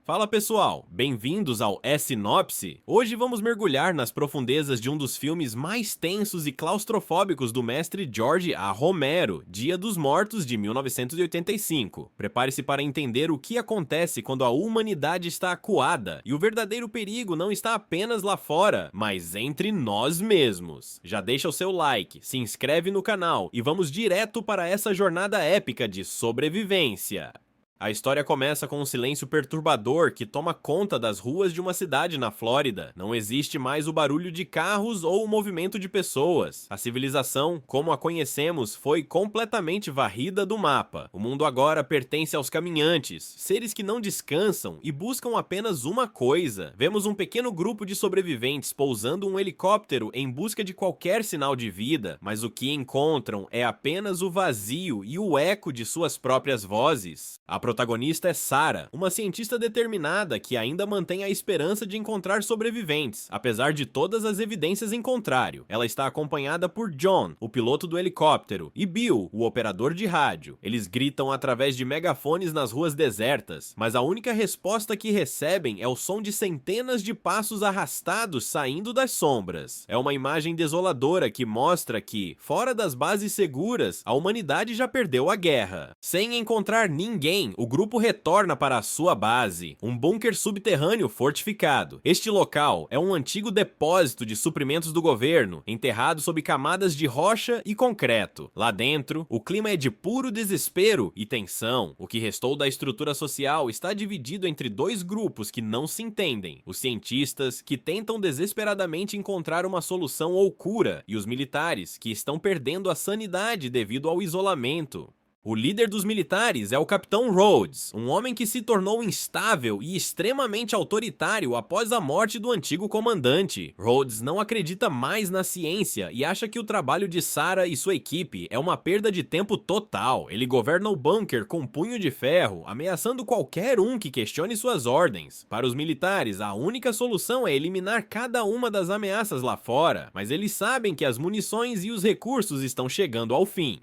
Fala pessoal, bem-vindos ao S-Sinopse. Hoje vamos mergulhar nas profundezas de um dos filmes mais tensos e claustrofóbicos do mestre George A. Romero, Dia dos Mortos de 1985. Prepare-se para entender o que acontece quando a humanidade está acuada e o verdadeiro perigo não está apenas lá fora, mas entre nós mesmos. Já deixa o seu like, se inscreve no canal e vamos direto para essa jornada épica de sobrevivência. A história começa com um silêncio perturbador que toma conta das ruas de uma cidade na Flórida. Não existe mais o barulho de carros ou o movimento de pessoas. A civilização, como a conhecemos, foi completamente varrida do mapa. O mundo agora pertence aos caminhantes, seres que não descansam e buscam apenas uma coisa. Vemos um pequeno grupo de sobreviventes pousando um helicóptero em busca de qualquer sinal de vida, mas o que encontram é apenas o vazio e o eco de suas próprias vozes. A protagonista é Sarah, uma cientista determinada que ainda mantém a esperança de encontrar sobreviventes, apesar de todas as evidências em contrário. Ela está acompanhada por John, o piloto do helicóptero, e Bill, o operador de rádio. Eles gritam através de megafones nas ruas desertas, mas a única resposta que recebem é o som de centenas de passos arrastados saindo das sombras. É uma imagem desoladora que mostra que, fora das bases seguras, a humanidade já perdeu a guerra. Sem encontrar ninguém, o grupo retorna para a sua base, um bunker subterrâneo fortificado. Este local é um antigo depósito de suprimentos do governo, enterrado sob camadas de rocha e concreto. Lá dentro, o clima é de puro desespero e tensão. O que restou da estrutura social está dividido entre dois grupos que não se entendem: os cientistas, que tentam desesperadamente encontrar uma solução ou cura, e os militares, que estão perdendo a sanidade devido ao isolamento. O líder dos militares é o Capitão Rhodes, um homem que se tornou instável e extremamente autoritário após a morte do antigo comandante. Rhodes não acredita mais na ciência e acha que o trabalho de Sarah e sua equipe é uma perda de tempo total. Ele governa o bunker com punho de ferro, ameaçando qualquer um que questione suas ordens. Para os militares, a única solução é eliminar cada uma das ameaças lá fora, mas eles sabem que as munições e os recursos estão chegando ao fim.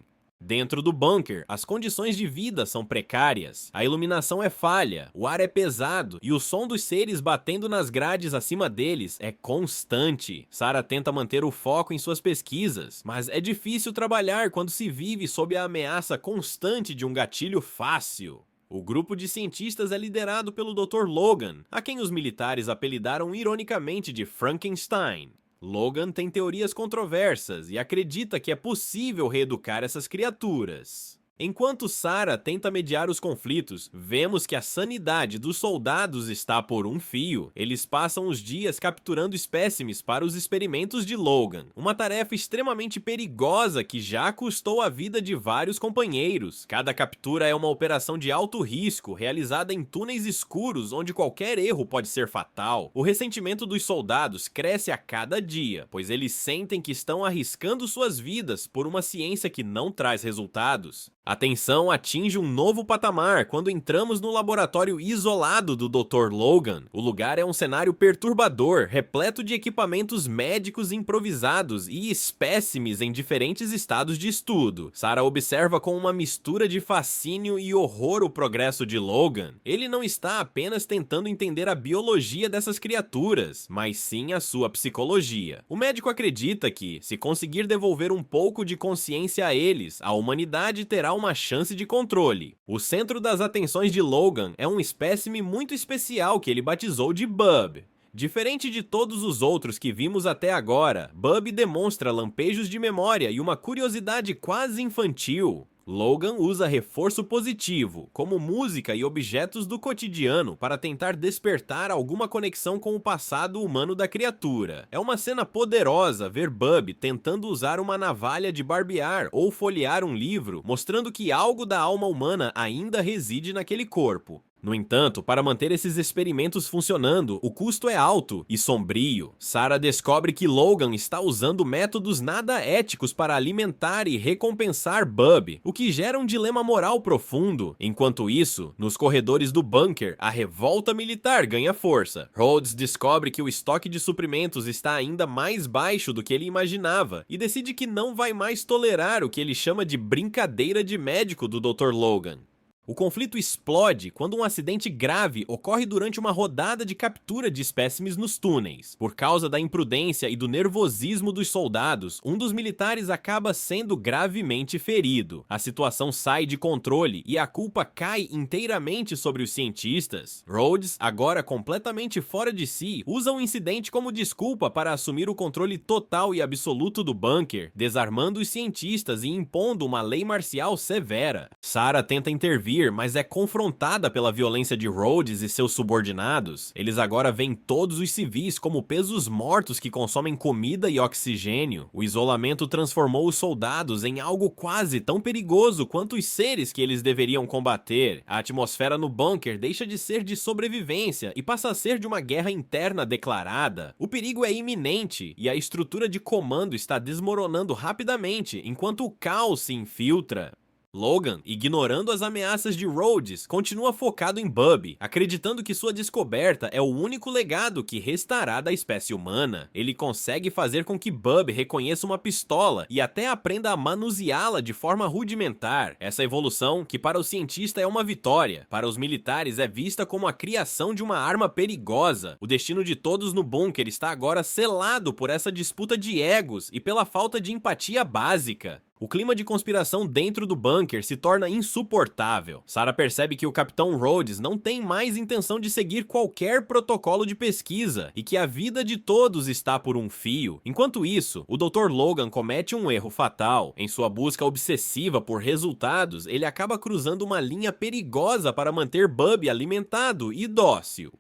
Dentro do bunker, as condições de vida são precárias, a iluminação é falha, o ar é pesado e o som dos seres batendo nas grades acima deles é constante. Sarah tenta manter o foco em suas pesquisas, mas é difícil trabalhar quando se vive sob a ameaça constante de um gatilho fácil. O grupo de cientistas é liderado pelo Dr. Logan, a quem os militares apelidaram ironicamente de Frankenstein. Logan tem teorias controversas e acredita que é possível reeducar essas criaturas. Enquanto Sarah tenta mediar os conflitos, vemos que a sanidade dos soldados está por um fio. Eles passam os dias capturando espécimes para os experimentos de Logan, uma tarefa extremamente perigosa que já custou a vida de vários companheiros. Cada captura é uma operação de alto risco, realizada em túneis escuros onde qualquer erro pode ser fatal. O ressentimento dos soldados cresce a cada dia, pois eles sentem que estão arriscando suas vidas por uma ciência que não traz resultados. A tensão atinge um novo patamar quando entramos no laboratório isolado do Dr. Logan. O lugar é um cenário perturbador, repleto de equipamentos médicos improvisados e espécimes em diferentes estados de estudo. Sarah observa com uma mistura de fascínio e horror o progresso de Logan. Ele não está apenas tentando entender a biologia dessas criaturas, mas sim a sua psicologia. O médico acredita que, se conseguir devolver um pouco de consciência a eles, a humanidade terá uma chance de controle. O centro das atenções de Logan é um espécime muito especial que ele batizou de Bub. Diferente de todos os outros que vimos até agora, Bub demonstra lampejos de memória e uma curiosidade quase infantil. Logan usa reforço positivo, como música e objetos do cotidiano, para tentar despertar alguma conexão com o passado humano da criatura. É uma cena poderosa ver Bub tentando usar uma navalha de barbear ou folhear um livro, mostrando que algo da alma humana ainda reside naquele corpo. No entanto, para manter esses experimentos funcionando, o custo é alto e sombrio. Sarah descobre que Logan está usando métodos nada éticos para alimentar e recompensar Bub, o que gera um dilema moral profundo. Enquanto isso, nos corredores do bunker, a revolta militar ganha força. Rhodes descobre que o estoque de suprimentos está ainda mais baixo do que ele imaginava e decide que não vai mais tolerar o que ele chama de brincadeira de médico do Dr. Logan. O conflito explode quando um acidente grave ocorre durante uma rodada de captura de espécimes nos túneis. Por causa da imprudência e do nervosismo dos soldados, um dos militares acaba sendo gravemente ferido. A situação sai de controle e a culpa cai inteiramente sobre os cientistas. Rhodes, agora completamente fora de si, usa o incidente como desculpa para assumir o controle total e absoluto do bunker, desarmando os cientistas e impondo uma lei marcial severa. Sarah tenta intervir, mas é confrontada pela violência de Rhodes e seus subordinados. Eles agora veem todos os civis como pesos mortos que consomem comida e oxigênio. O isolamento transformou os soldados em algo quase tão perigoso quanto os seres que eles deveriam combater. A atmosfera no bunker deixa de ser de sobrevivência e passa a ser de uma guerra interna declarada. O perigo é iminente e a estrutura de comando está desmoronando rapidamente enquanto o caos se infiltra. Logan, ignorando as ameaças de Rhodes, continua focado em Bub, acreditando que sua descoberta é o único legado que restará da espécie humana. Ele consegue fazer com que Bub reconheça uma pistola e até aprenda a manuseá-la de forma rudimentar. Essa evolução, que para o cientista é uma vitória, para os militares é vista como a criação de uma arma perigosa. O destino de todos no bunker está agora selado por essa disputa de egos e pela falta de empatia básica. O clima de conspiração dentro do bunker se torna insuportável. Sarah percebe que o Capitão Rhodes não tem mais intenção de seguir qualquer protocolo de pesquisa e que a vida de todos está por um fio. Enquanto isso, o Dr. Logan comete um erro fatal. Em sua busca obsessiva por resultados, ele acaba cruzando uma linha perigosa para manter Bub alimentado e dócil.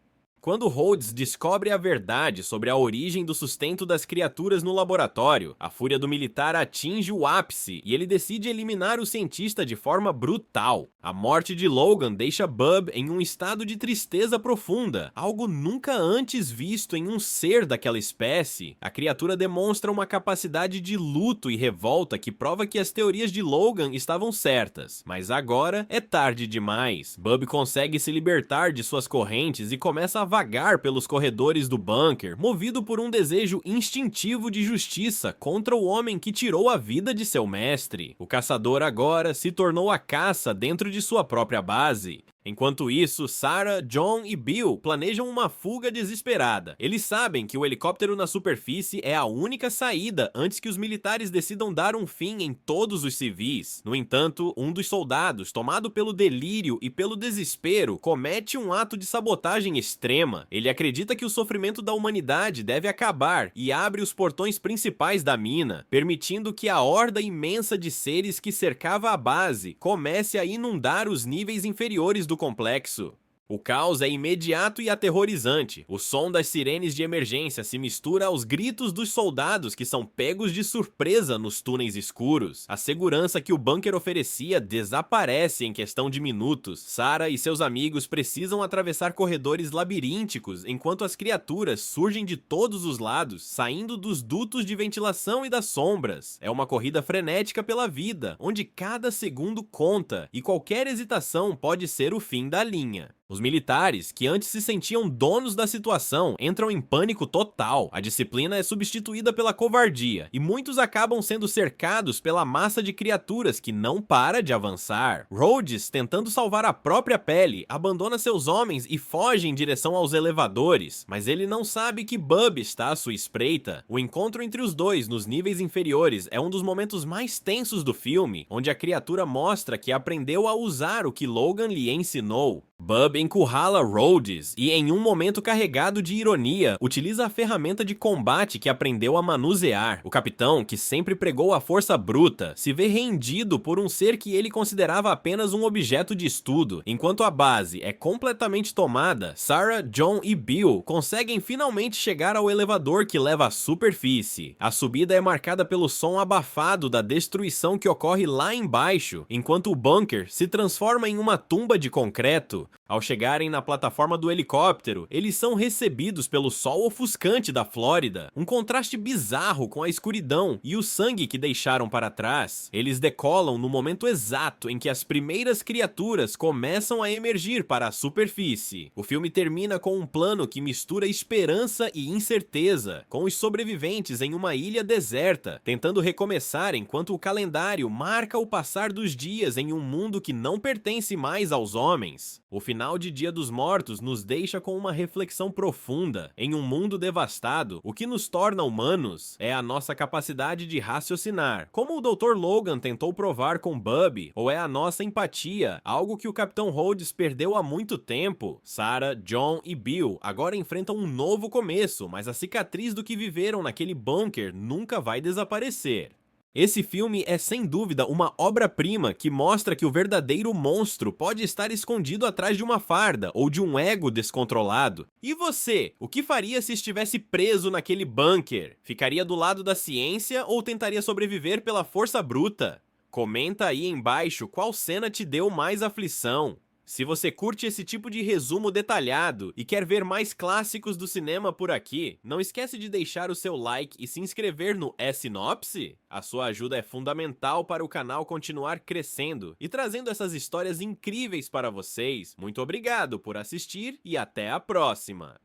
Quando Rhodes descobre a verdade sobre a origem do sustento das criaturas no laboratório, a fúria do militar atinge o ápice e ele decide eliminar o cientista de forma brutal. A morte de Logan deixa Bub em um estado de tristeza profunda, algo nunca antes visto em um ser daquela espécie. A criatura demonstra uma capacidade de luto e revolta que prova que as teorias de Logan estavam certas, mas agora é tarde demais. Bub consegue se libertar de suas correntes e começa a vagar pelos corredores do bunker, movido por um desejo instintivo de justiça contra o homem que tirou a vida de seu mestre. O caçador agora se tornou a caça dentro de sua própria base. Enquanto isso, Sarah, John e Bill planejam uma fuga desesperada. Eles sabem que o helicóptero na superfície é a única saída antes que os militares decidam dar um fim em todos os civis. No entanto, um dos soldados, tomado pelo delírio e pelo desespero, comete um ato de sabotagem extrema. Ele acredita que o sofrimento da humanidade deve acabar e abre os portões principais da mina, permitindo que a horda imensa de seres que cercava a base comece a inundar os níveis inferiores do complexo. O caos é imediato e aterrorizante. O som das sirenes de emergência se mistura aos gritos dos soldados que são pegos de surpresa nos túneis escuros. A segurança que o bunker oferecia desaparece em questão de minutos. Sarah e seus amigos precisam atravessar corredores labirínticos enquanto as criaturas surgem de todos os lados, saindo dos dutos de ventilação e das sombras. É uma corrida frenética pela vida, onde cada segundo conta e qualquer hesitação pode ser o fim da linha. Os militares, que antes se sentiam donos da situação, entram em pânico total. A disciplina é substituída pela covardia, e muitos acabam sendo cercados pela massa de criaturas que não para de avançar. Rhodes, tentando salvar a própria pele, abandona seus homens e foge em direção aos elevadores, mas ele não sabe que Bub está à sua espreita. O encontro entre os dois nos níveis inferiores é um dos momentos mais tensos do filme, onde a criatura mostra que aprendeu a usar o que Logan lhe ensinou. Bub encurrala Rhodes e, em um momento carregado de ironia, utiliza a ferramenta de combate que aprendeu a manusear. O capitão, que sempre pregou a força bruta, se vê rendido por um ser que ele considerava apenas um objeto de estudo. Enquanto a base é completamente tomada, Sarah, John e Bill conseguem finalmente chegar ao elevador que leva à superfície. A subida é marcada pelo som abafado da destruição que ocorre lá embaixo, enquanto o bunker se transforma em uma tumba de concreto. Ao chegarem na plataforma do helicóptero, eles são recebidos pelo sol ofuscante da Flórida, um contraste bizarro com a escuridão e o sangue que deixaram para trás. Eles decolam no momento exato em que as primeiras criaturas começam a emergir para a superfície. O filme termina com um plano que mistura esperança e incerteza, com os sobreviventes em uma ilha deserta, tentando recomeçar enquanto o calendário marca o passar dos dias em um mundo que não pertence mais aos homens. O final de Dia dos Mortos nos deixa com uma reflexão profunda. Em um mundo devastado, o que nos torna humanos é a nossa capacidade de raciocinar, como o Dr. Logan tentou provar com Bubby, ou é a nossa empatia, algo que o Capitão Rhodes perdeu há muito tempo. Sarah, John e Bill agora enfrentam um novo começo, mas a cicatriz do que viveram naquele bunker nunca vai desaparecer. Esse filme é sem dúvida uma obra-prima que mostra que o verdadeiro monstro pode estar escondido atrás de uma farda ou de um ego descontrolado. E você, o que faria se estivesse preso naquele bunker? Ficaria do lado da ciência ou tentaria sobreviver pela força bruta? Comenta aí embaixo qual cena te deu mais aflição. Se você curte esse tipo de resumo detalhado e quer ver mais clássicos do cinema por aqui, não esquece de deixar o seu like e se inscrever no S-Nopse. A sua ajuda é fundamental para o canal continuar crescendo e trazendo essas histórias incríveis para vocês. Muito obrigado por assistir e até a próxima!